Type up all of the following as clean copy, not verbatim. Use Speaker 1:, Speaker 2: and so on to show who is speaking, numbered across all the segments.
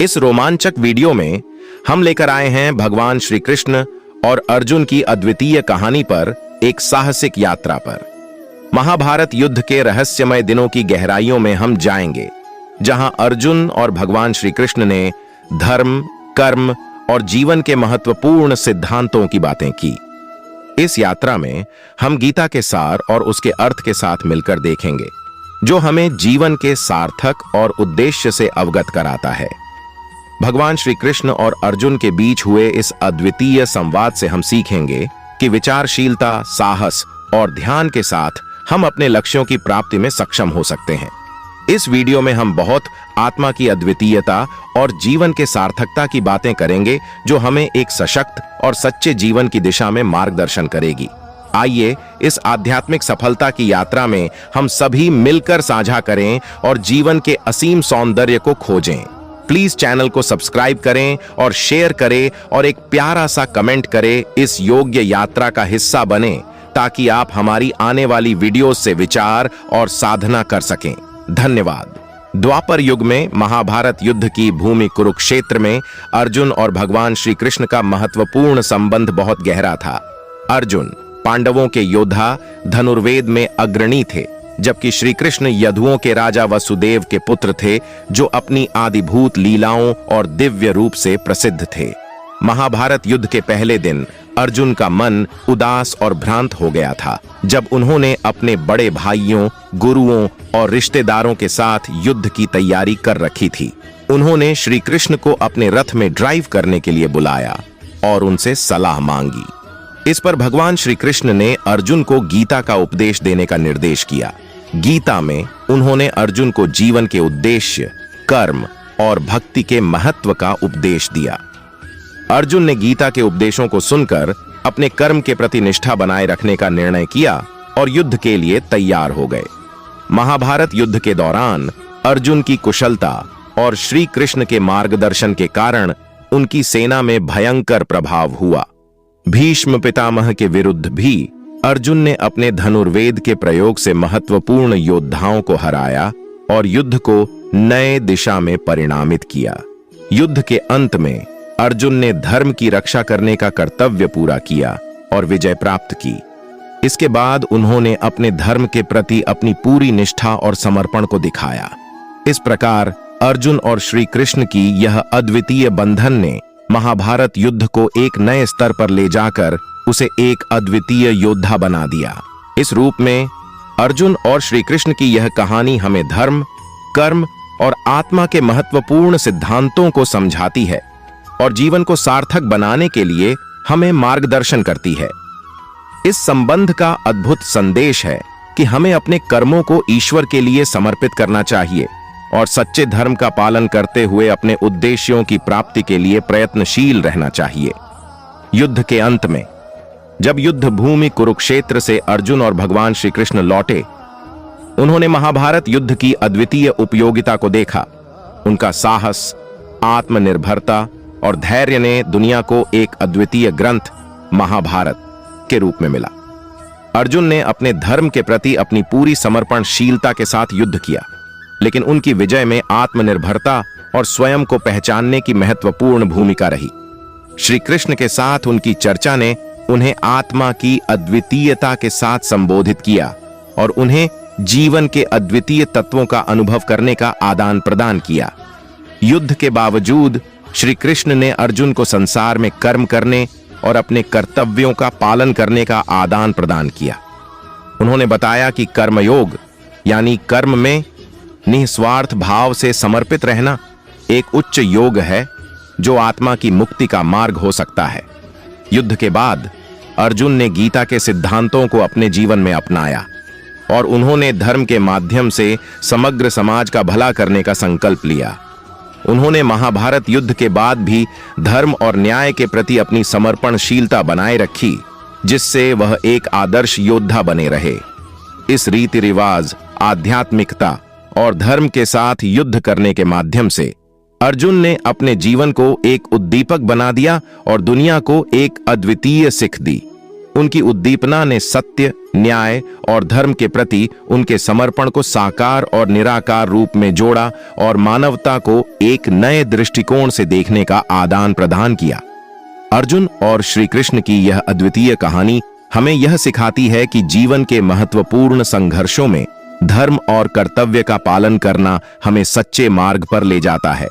Speaker 1: इस रोमांचक वीडियो में हम लेकर आए हैं भगवान श्री कृष्ण और अर्जुन की अद्वितीय कहानी पर एक साहसिक यात्रा पर। महाभारत युद्ध के रहस्यमय दिनों की गहराइयों में हम जाएंगे, जहां अर्जुन और भगवान श्री कृष्ण ने धर्म, कर्म और जीवन के महत्वपूर्ण सिद्धांतों की बातें की। इस यात्रा में हम गीता के सार और उसके अर्थ के साथ मिलकर देखेंगे, जो हमें जीवन के सार्थक और उद्देश्य से अवगत कराता है। भगवान श्री कृष्ण और अर्जुन के बीच हुए इस अद्वितीय संवाद से हम सीखेंगे कि विचारशीलता, साहस और ध्यान के साथ हम अपने लक्ष्यों की प्राप्ति में सक्षम हो सकते हैं। इस वीडियो में हम बहुत आत्मा की अद्वितीयता और जीवन के सार्थकता की बातें करेंगे, जो हमें एक सशक्त और सच्चे जीवन की दिशा में मार्गदर्शन करेगी। आइए इस आध्यात्मिक सफलता की यात्रा में हम सभी मिलकर साझा करें और जीवन के असीम सौंदर्य को खोजें। प्लीज चैनल को सब्सक्राइब करें और शेयर करें और एक प्यारा सा कमेंट करें। इस योग्य यात्रा का हिस्सा बने ताकि आप हमारी आने वाली वीडियोस से विचार और साधना कर सकें। धन्यवाद। द्वापर युग में महाभारत युद्ध की भूमि कुरुक्षेत्र में अर्जुन और भगवान श्री कृष्ण का महत्वपूर्ण संबंध बहुत गहरा था। अर्जुन पांडवों के योद्धा, धनुर्वेद में अग्रणी थे, जबकि श्री कृष्ण यदुओं के राजा वसुदेव के पुत्र थे, जो अपनी आदिभूत लीलाओं और दिव्य रूप से प्रसिद्ध थे। महाभारत युद्ध के पहले दिन अर्जुन का मन उदास और भ्रांत हो गया था, जब उन्होंने अपने बड़े भाइयों, गुरुओं और रिश्तेदारों के साथ युद्ध की तैयारी कर रखी थी। उन्होंने श्री कृष्ण को अपने रथ में ड्राइव करने के लिए बुलाया और उनसे सलाह मांगी। इस पर भगवान श्री कृष्ण ने अर्जुन को गीता का उपदेश देने का निर्देश किया। गीता में उन्होंने अर्जुन को जीवन के उद्देश्य, कर्म और भक्ति के महत्व का उपदेश दिया। अर्जुन ने गीता के उपदेशों को सुनकर अपने कर्म के प्रति निष्ठा बनाए रखने का निर्णय किया और युद्ध के लिए तैयार हो गए। महाभारत युद्ध के दौरान अर्जुन की कुशलता और श्री कृष्ण के मार्गदर्शन के कारण उनकी सेना में भयंकर प्रभाव हुआ। भीष्म पितामह के विरुद्ध भी अर्जुन ने अपने धनुर्वेद के प्रयोग से महत्वपूर्ण योद्धाओं को हराया और युद्ध को नए दिशा में परिणामित किया। युद्ध के अंत में अर्जुन ने धर्म की रक्षा करने का कर्तव्य पूरा किया और विजय प्राप्त की। इसके बाद उन्होंने अपने धर्म के प्रति अपनी पूरी निष्ठा और समर्पण को दिखाया। इस प्रकार अर्जुन और श्री कृष्ण की यह अद्वितीय बंधन ने महाभारत युद्ध को एक नए स्तर पर ले जाकर उसे एक अद्वितीय योद्धा बना दिया। इस रूप में अर्जुन और श्री कृष्ण की यह कहानी हमें धर्म, कर्म और आत्मा के महत्वपूर्ण सिद्धांतों को समझाती है और जीवन को सार्थक बनाने के लिए हमें मार्गदर्शन करती है। इस संबंध का अद्भुत संदेश है कि हमें अपने कर्मों को ईश्वर के लिए समर्पित करना चाहिए और सच्चे धर्म का पालन करते हुए अपने उद्देश्यों की प्राप्ति के लिए प्रयत्नशील रहना चाहिए। युद्ध के अंत में जब युद्ध भूमि कुरुक्षेत्र से अर्जुन और भगवान श्री कृष्ण लौटे, उन्होंने महाभारत युद्ध की अद्वितीय उपयोगिता को देखा। उनका साहस, आत्मनिर्भरता और धैर्य ने दुनिया को एक अद्वितीय ग्रंथ महाभारत के रूप में मिला। अर्जुन ने अपने धर्म के प्रति अपनी पूरी समर्पणशीलता के साथ युद्ध किया, लेकिन उनकी विजय में आत्मनिर्भरता और स्वयं को पहचानने की महत्वपूर्ण भूमिका रही। श्री कृष्ण के साथ उनकी चर्चा ने उन्हें आत्मा की अद्वितीयता के साथ संबोधित किया और उन्हें जीवन के अद्वितीय तत्वों का अनुभव करने का आदान प्रदान किया। युद्ध के बावजूद श्री कृष्ण ने अर्जुन को संसार में कर्म करने और अपने कर्तव्यों का पालन करने का आदान प्रदान किया। उन्होंने बताया कि कर्मयोग यानी कर्म में निस्वार्थ भाव से समर्पित रहना एक उच्च योग है, जो आत्मा की मुक्ति का मार्ग हो सकता है। युद्ध के बाद अर्जुन ने गीता के सिद्धांतों को अपने जीवन में अपनाया और उन्होंने धर्म के माध्यम से समग्र समाज का भला करने का संकल्प लिया। उन्होंने महाभारत युद्ध के बाद भी धर्म और न्याय के प्रति अपनी समर्पणशीलता बनाए रखी, जिससे वह एक आदर्श योद्धा बने रहे। इस रीति रिवाज, आध्यात्मिकता और धर्म के साथ युद्ध करने के माध्यम से अर्जुन ने अपने जीवन को एक उद्दीपक बना दिया और दुनिया को एक अद्वितीय सीख दी। उनकी उद्दीपना ने सत्य, न्याय और धर्म के प्रति उनके समर्पण को साकार और निराकार रूप में जोड़ा और मानवता को एक नए दृष्टिकोण से देखने का आदान प्रदान किया। अर्जुन और श्री कृष्ण की यह अद्वितीय कहानी हमें यह सिखाती है कि जीवन के महत्वपूर्ण संघर्षों में धर्म और कर्तव्य का पालन करना हमें सच्चे मार्ग पर ले जाता है।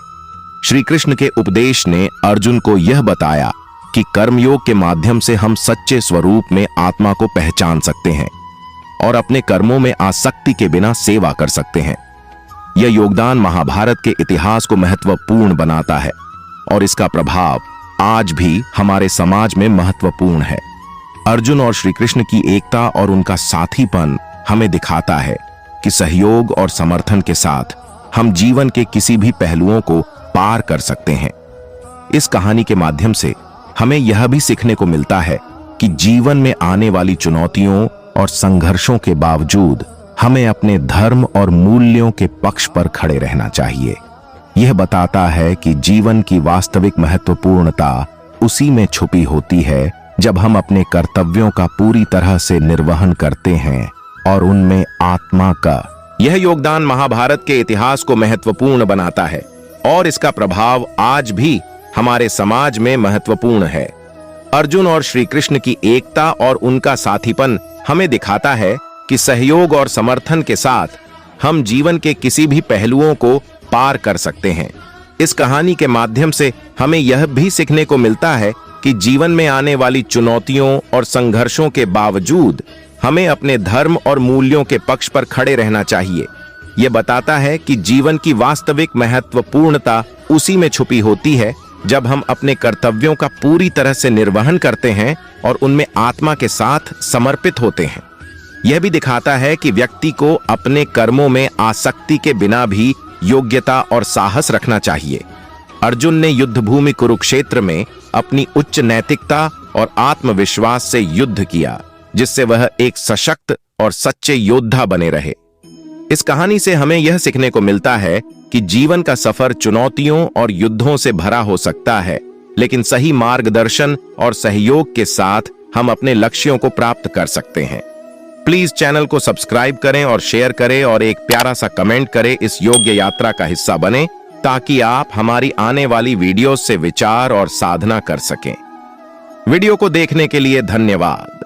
Speaker 1: श्री कृष्ण के उपदेश ने अर्जुन को यह बताया कि कर्मयोग के माध्यम से हम सच्चे स्वरूप में आत्मा को पहचान सकते हैं और अपने कर्मों में आसक्ति के बिना सेवा कर सकते हैं। यह योगदान महाभारत के इतिहास को महत्वपूर्ण बनाता है और इसका प्रभाव आज भी हमारे समाज में महत्वपूर्ण है। अर्जुन और श्री कृष्ण की एकता और उनका साथीपन हमें दिखाता है कि सहयोग और समर्थन के साथ हम जीवन के किसी भी पहलुओं को पार कर सकते हैं। इस कहानी के माध्यम से हमें यह भी सीखने को मिलता है कि जीवन में आने वाली चुनौतियों और संघर्षों के बावजूद हमें अपने धर्म और मूल्यों के पक्ष पर खड़े रहना चाहिए। यह बताता है कि जीवन की वास्तविक महत्वपूर्णता उसी में छुपी होती है जब हम अपने कर्तव्यों का पूरी तरह से निर्वहन करते हैं और उनमें आत्मा का यह योगदान महाभारत के इतिहास को महत्वपूर्ण बनाता है और इसका प्रभाव आज भी हमारे समाज में महत्वपूर्ण है। अर्जुन और श्री कृष्ण की एकता और उनका साथीपन हमें दिखाता है कि सहयोग और समर्थन के साथ हम जीवन के किसी भी पहलुओं को पार कर सकते हैं। इस कहानी के माध्यम से हमें यह भी सीखने को मिलता है कि जीवन में आने वाली चुनौतियों और संघर्षों के बावजूद हमें अपने धर्म और मूल्यों के पक्ष पर खड़े रहना चाहिए। यह बताता है कि जीवन की वास्तविक महत्वपूर्णता उसी में छुपी होती है जब हम अपने कर्तव्यों का पूरी तरह से निर्वहन करते हैं और उनमें आत्मा के साथ समर्पित होते हैं। यह भी दिखाता है कि व्यक्ति को अपने कर्मों में आसक्ति के बिना भी योग्यता और साहस रखना चाहिए। अर्जुन ने युद्धभूमि कुरुक्षेत्र में अपनी उच्च नैतिकता और आत्मविश्वास से युद्ध किया, जिससे वह एक सशक्त और सच्चे योद्धा बने रहे। इस कहानी से हमें यह सीखने को मिलता है कि जीवन का सफर चुनौतियों और युद्धों से भरा हो सकता है, लेकिन सही मार्गदर्शन और सहयोग के साथ हम अपने लक्ष्यों को प्राप्त कर सकते हैं। प्लीज चैनल को सब्सक्राइब करें और शेयर करें और एक प्यारा सा कमेंट करें। इस योग्य यात्रा का हिस्सा बने ताकि आप हमारी आने वाली वीडियोस से विचार और साधना कर सकें। वीडियो को देखने के लिए धन्यवाद।